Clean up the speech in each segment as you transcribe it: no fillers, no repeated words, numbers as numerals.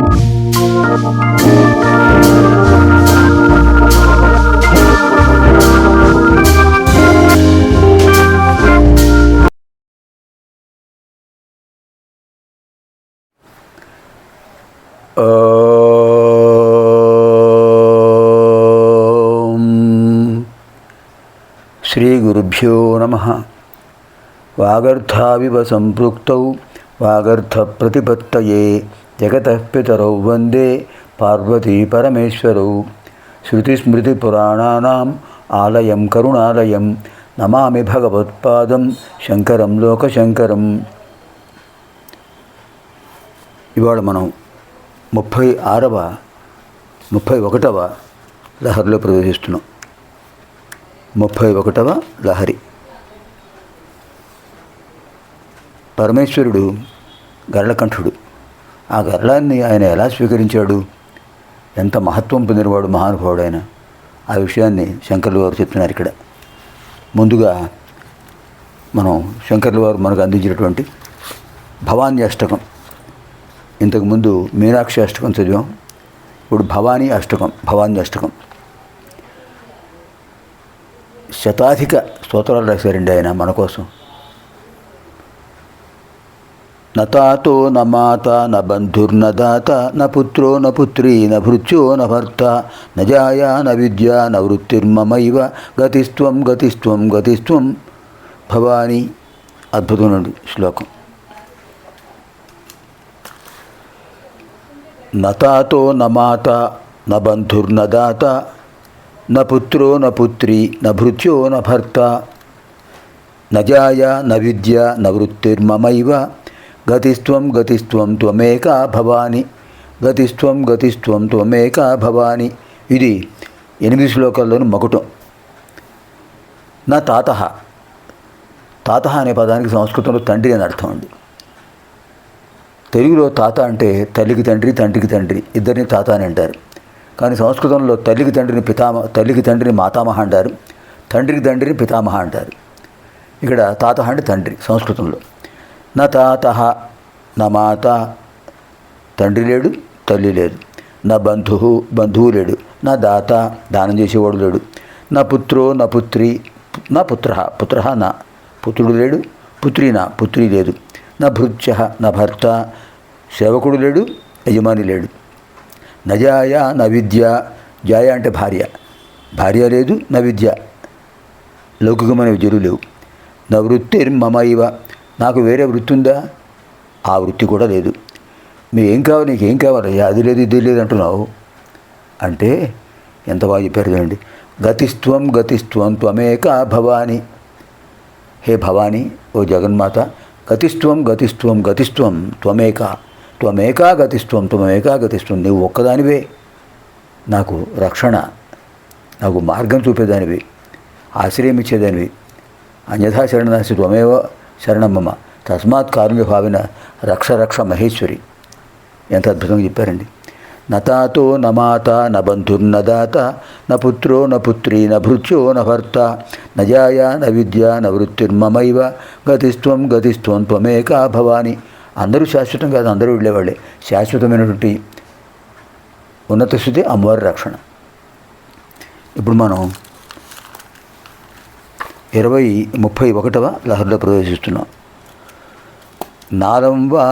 శ్రీ గురుభ్యో నమః. వాగర్థావివ సంపృక్తౌ వాగర్థ ప్రతిపత్తయే జగతః పితరౌ వందే పార్వతీ పరమేశ్వరౌ. శృతిస్మృతిపురాణానాం ఆలయం కరుణాలయం నమామి భగవత్పాదం శంకరం లోకశంకరం. ఇవాళ మనం 31వ లహరిలో ప్రవేశిస్తున్నాం. 31వ లహరి. పరమేశ్వరుడు గరళకంఠుడు. ఆ గరళాన్ని ఆయన ఎలా స్వీకరించాడు, ఎంత మహత్వం పొందినవాడు మహానుభావుడు ఆయన, ఆ విషయాన్ని శంకర్ల వారు చెప్తున్నారు ఇక్కడ. ముందుగా మనం శంకర్ల వారు మనకు అందించినటువంటి భవానీ అష్టకం, ఇంతకుముందు మీనాక్షి అష్టకం చదివాం, ఇప్పుడు భవానీ అష్టకం, భవానీ అష్టకం. శతాధిక స్తోత్రాలు రాశారండి ఆయన మన కోసం. నతాతో న మాత న బంధుర్న దాత న పుత్రో న పుత్రీ న భృత్యో న భర్త న జాయా న విద్యా న వృత్తిర్మమైవ గతిస్త్వం గతిస్త్వం గతిస్త్వం భవానీ. అద్భుతమైన శ్లోకం. నతాతో న మాత న బంధుర్న దాత న పుత్రో న పుత్రీ న భృత్యో న భర్త న జాయా న విద్యా న వృత్తిర్మమైవ గతిస్త్వం గతిస్త్వం త్వమేకా భవాని. గతిస్త్వం గతిస్త్వం త్వమేకా భవాని. ఇది 8 శ్లోకాల్లోని మకుటం. నా తాత. తాత అనే పదానికి సంస్కృతంలో తండ్రి అని అర్థం అండి. తెలుగులో తాత అంటే తల్లికి తండ్రి, తండ్రికి తండ్రి, ఇద్దరిని తాత అని అంటారు. కానీ సంస్కృతంలో తల్లికి తండ్రిని మాతామహ అంటారు, తండ్రికి తండ్రిని పితామహ అంటారు. ఇక్కడ తాత అంటే తండ్రి సంస్కృతంలో. నా తాత నా మాత, తండ్రి లేడు, తల్లి లేదు. నా బంధువు లేడు. నా దాత, దానం చేసేవాడు లేడు. నా పుత్రో నా పుత్రి, నా పుత్ర నా పుత్రుడు లేడు, పుత్రి నా పుత్రి లేదు. నా భృత్య నా భర్త, సేవకుడు లేడు, యజమాని లేడు. నజాయ న విద్య, జాయ అంటే భార్య లేదు, న విద్య లౌకికమైన విద్యలు లేవు. నా వృత్తిర్మమైవ, నాకు వేరే వృత్తి ఉందా, ఆ వృత్తి కూడా లేదు. నీకేం కావాలి, అది లేదు ఇది లేదు అంటున్నావు అంటే ఎంత బాగా చెప్పారు చూడండి. గతిస్త్వం గతిస్త్వం త్వమేకా భవాని. హే భవాని, ఓ జగన్మాత, గతిస్త్వం గతిస్త్వం గతిస్త్వం త్వమేకా గతిస్త్వం గతిస్త్వం. నువ్వు ఒక్కదానివే నాకు రక్షణ, నాకు మార్గం చూపేదానివి, ఆశ్రయం ఇచ్చేదానివి. అన్యథా శరణాసి త్వమేవ శరణం మమ తస్మాత్ కారుణ్య భావిన రక్ష మహేశ్వరి. ఎంత అద్భుతంగా చెప్పారండి. నతాతో న మాత న బంధుర్న దాత న పుత్రో న పుత్రీ న భృత్యో న భర్త న జాయా న విద్యా న వృత్తిర్మమైవ గతిస్త్వం గతిస్త్వం త్వమేకా భవాని. అందరూ శాశ్వతం కాదు, అందరూ వెళ్ళేవాళ్ళే. శాశ్వతమైనటువంటి ఉన్నత స్థితి అమ్మవారి రక్షణ. ఇప్పుడు మనం 31వ లహరిలో ప్రవేశిస్తున్నాం. నారం వా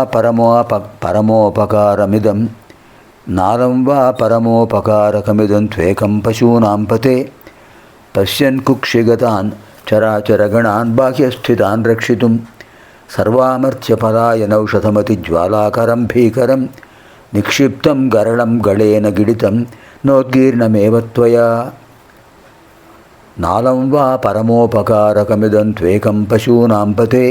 పరమోపకారమిదం త్వేకం పశూనాం పతే పశ్యన్ కుక్షిగతాన్ చరాచరగణాన్ బాహ్యస్థితాన్ రక్షితుం సర్వామర్త్యపలాయనౌషధమతిజ్వాలాకరం భీకరం నిక్షిప్తం గరళం గళేన గిడితం నోద్గీర్ణమేవ త్వయా. నాలం వా పరమోపకారకమిదం త్వేకం పశూనాం పతే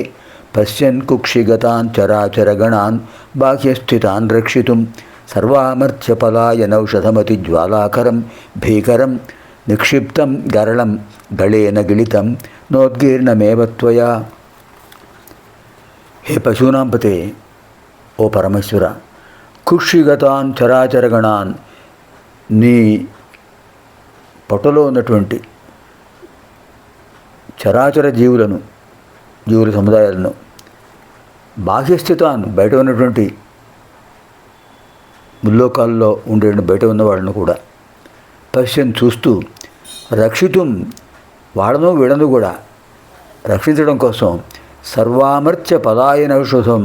పశ్యన్ కుక్షిగతాన్ చరాచరగణాన్ బాహ్యస్థితాన్ రక్షితుం సర్వామర్త్యపలాయనౌషధమతిజ్వాలాకరం భీకరం నిక్షిప్తం గరళం గళేన గిళితం నోద్గీర్ణమేవ త్వయా. హే పశూనాంపతే, ఓ పరమేశ్వర, కుక్షిగతాన్ చరాచరగణాన్, నీ పొట్టలో ఉన్నటువంటి చరాచర జీవుల సముదాయాలను, బాహ్యస్థితాన్ బయట ఉన్నటువంటి ముల్లోకాల్లో ఉండే బయట ఉన్న వాళ్ళను కూడా పశ్యన్ చూస్తూ రక్షితుం వాళ్ళను వీళ్ళను కూడా రక్షించడం కోసం సర్వామర్త్య పదాయన ఔషధం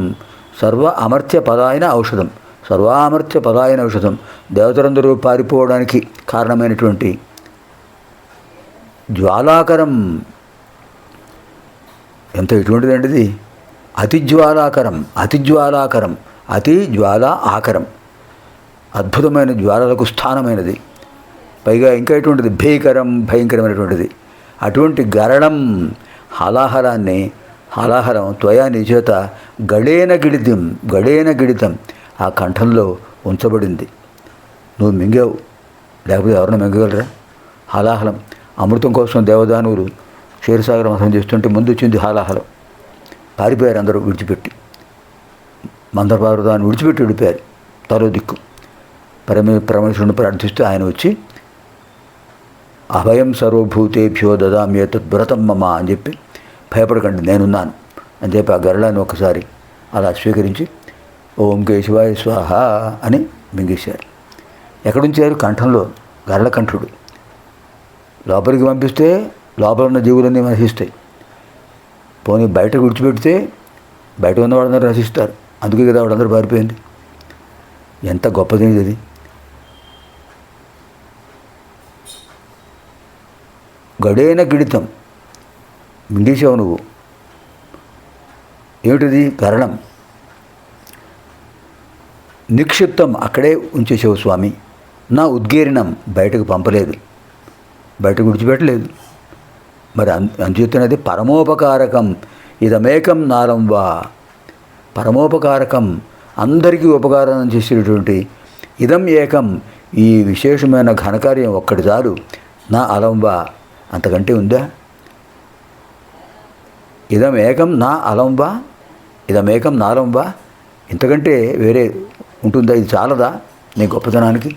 సర్వామర్త్య పదాయన ఔషధం దేవతలందరూ పారిపోవడానికి కారణమైనటువంటి జ్వాలాకరం. ఎంత ఎటువంటిదండి ఇది? అతిజ్వాలాకరం, అతి జ్వాల ఆకరం, అద్భుతమైన జ్వాలలకు స్థానమైనది. పైగా ఇంకా ఎటువంటిది? భయంకరమైనటువంటిది. అటువంటి గరణం హాలాహలం త్వయా నీ చేత గళేన గిడితం ఆ కంఠంలో ఉంచబడింది. నువ్వు మింగావు, లేకపోతే ఎవరైనా మింగగలరా? హాలాహలం అమృతం కోసం దేవదానువులు క్షీరసాగర మథనం చేస్తుంటే ముందు వచ్చింది హాలాహలం. పారిపోయారు అందరూ విడిచిపెట్టి, మందరపర్వతాన్ని విడిచిపెట్టి విడిపోయారు. తలో దిక్కు పరమేశ్వరుని ప్రార్థిస్తూ ఆయన వచ్చి అభయం సర్వభూతేభ్యో దదామ్యేతద్వ్రతం మమ అని చెప్పి, భయపడకండి నేనున్నాను అని చెప్పి ఆ గరళాన్ని ఒకసారి అలా స్వీకరించి ఓం కేశవాయ స్వాహ అని మింగేశారు. ఎక్కడుంచారు? కంఠంలో. గరళకంఠుడు. లోపలికి పంపిస్తే లోపల ఉన్న జీవులన్నీ నశిస్తాయి. పోనీ బయటకు విడిచిపెడితే బయట ఉన్న వాళ్ళందరూ నశిస్తారు. అందుకే కదా వాళ్ళందరూ పారిపోయింది. ఎంత గొప్పది ఇది! గడేన గిడితం మింగేశావు నువ్వు. ఏమిటిది? కరణం. నిక్షిప్తం అక్కడే ఉంచేసావు స్వామి. నా ఉద్గీరణం బయటకు పంపలేదు, బయటకు విడిచిపెట్టలేదు. మరి అంచేతున్నది పరమోపకారకం ఇదమేకం నారం వా. పరమోపకారకం, అందరికీ ఉపకారం చేసేటటువంటి ఇదం ఏకం, ఈ విశేషమైన ఘనకార్యం ఒక్కటి చాలు. నా అలంబా, అంతకంటే ఉందా? ఇదమేకం నా అలంబా, ఇదమేకం నాలంబా, ఇంతకంటే వేరే ఉంటుందా? ఇది చాలదా నీ గొప్పతనానికి?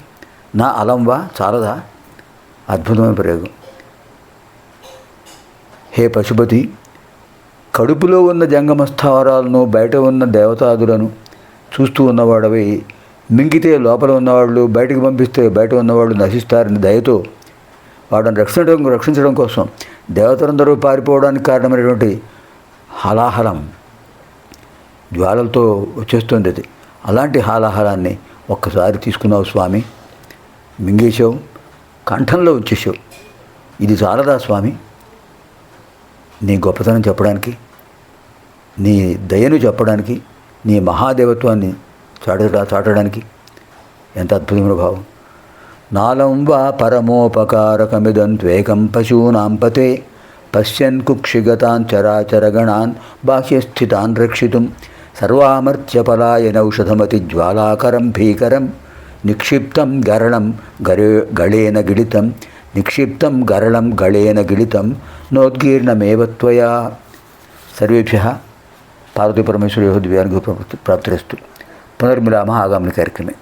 నా అలంబా చాలదా? అద్భుతమైన ప్రయోగం. హే పశుపతి, కడుపులో ఉన్న జంగమస్థావరాలను బయట ఉన్న దేవతాదులను చూస్తూ ఉన్నవాడవై మింగితే లోపల ఉన్నవాళ్ళు, బయటకు పంపిస్తే బయట ఉన్నవాళ్ళు నశిస్తారని దయతో వాడని రక్షించడం కోసం దేవతలందరూ పారిపోవడానికి కారణమైనటువంటి హాలాహలం జ్వాలలతో వచ్చేస్తుంది అది. అలాంటి హాలాహలాన్ని ఒక్కసారి తీసుకున్నావు స్వామి, మింగేశావు, కంఠంలో వచ్చేసావు. ఇది చాలదా స్వామి నీ గొప్పతనం చెప్పడానికి, నీ దయను చెప్పడానికి, నీ మహాదేవత్వాన్ని చాటడానికి? ఎంత అద్భుతమైన భావం! నాలం వా పరమోపకారకమిదం త్వేకం పశూనాం పతే పశ్యన్ కుక్షిగతాన్ చరాచరగణాన్ బాహ్యస్థితాన్ రక్షితుం సర్వామర్త్యపలాయనౌషధమతి జ్వాలాకరం భీకరం నిక్షిప్తం గరళం గళేన గిడితం నిక్షిప్తం గరళం గళేన గిడితం నోద్గీర్ణమేవ త్వయా. సర్వేభ్యః పార్వతీపరమేశ్వరయోः దివ్యానుగ్రహ ప్రాప్తిరస్తు. పునర్మిలామः ఆగామిని కార్యక్రమే.